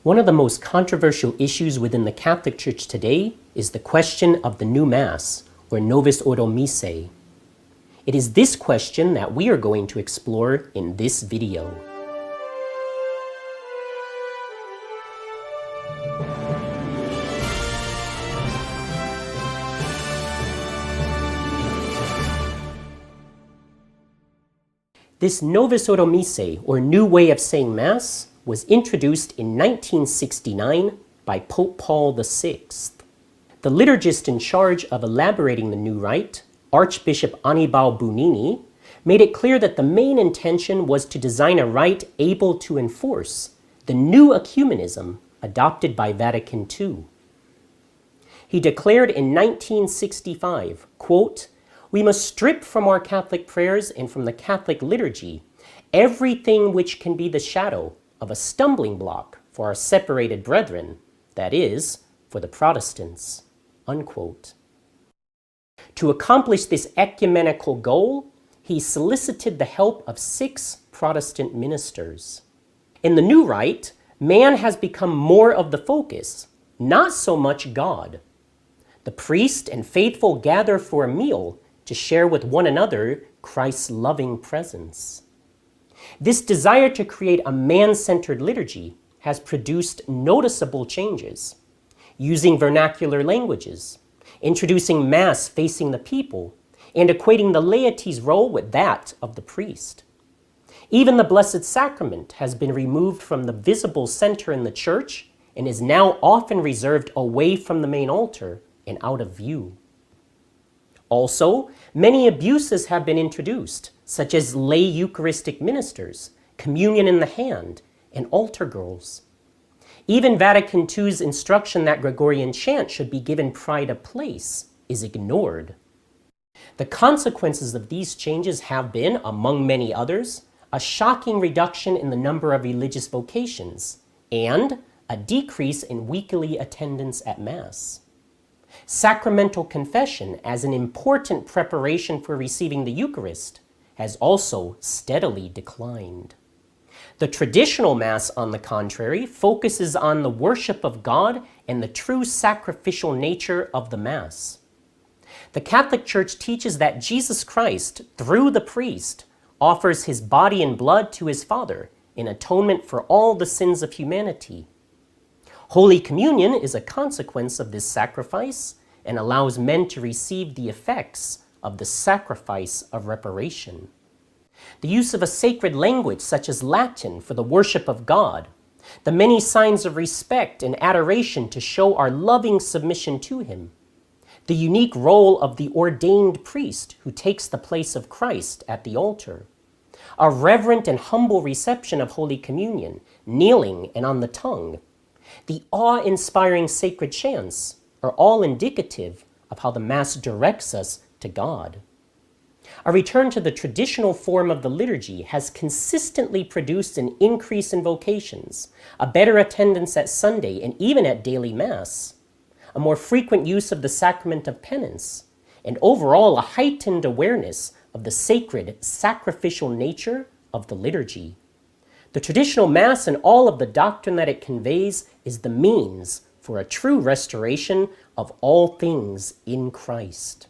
One of the most controversial issues within the Catholic Church today is the question of the new Mass, or Novus Ordo Missae. It is this question that we are going to explore in this video. This Novus Ordo Missae, or new way of saying Mass, was introduced in 1969 by Pope Paul VI. The liturgist in charge of elaborating the new rite, Archbishop Annibale Bugnini, made it clear that the main intention was to design a rite able to enforce the new ecumenism adopted by Vatican II. He declared in 1965, quote, "We must strip from our Catholic prayers and from the Catholic liturgy everything which can be the shadow of a stumbling block for our separated brethren, that is, for the Protestants," unquote. To accomplish this ecumenical goal, he solicited the help of 6 Protestant ministers. In the new rite, man has become more of the focus, not so much God. The priest and faithful gather for a meal to share with one another Christ's loving presence. This desire to create a man-centered liturgy has produced noticeable changes, using vernacular languages, introducing Mass facing the people, and equating the laity's role with that of the priest. Even the Blessed Sacrament has been removed from the visible center in the church and is now often reserved away from the main altar and out of view. Also, many abuses have been introduced, such as lay Eucharistic ministers, communion in the hand, and altar girls. Even Vatican II's instruction that Gregorian chant should be given pride of place is ignored. The consequences of these changes have been, among many others, a shocking reduction in the number of religious vocations and a decrease in weekly attendance at Mass. Sacramental confession, as an important preparation for receiving the Eucharist, has also steadily declined. The traditional Mass, on the contrary, focuses on the worship of God and the true sacrificial nature of the Mass. The Catholic Church teaches that Jesus Christ, through the priest, offers his body and blood to his Father in atonement for all the sins of humanity. Holy Communion is a consequence of this sacrifice and allows men to receive the effects of the sacrifice of reparation. The use of a sacred language such as Latin for the worship of God, the many signs of respect and adoration to show our loving submission to him, the unique role of the ordained priest who takes the place of Christ at the altar, a reverent and humble reception of Holy Communion, kneeling and on the tongue, the awe-inspiring sacred chants are all indicative of how the Mass directs us to God. A return to the traditional form of the liturgy has consistently produced an increase in vocations, a better attendance at Sunday and even at daily Mass, a more frequent use of the sacrament of penance, and overall a heightened awareness of the sacred, sacrificial nature of the liturgy. The traditional Mass and all of the doctrine that it conveys is the means for a true restoration of all things in Christ.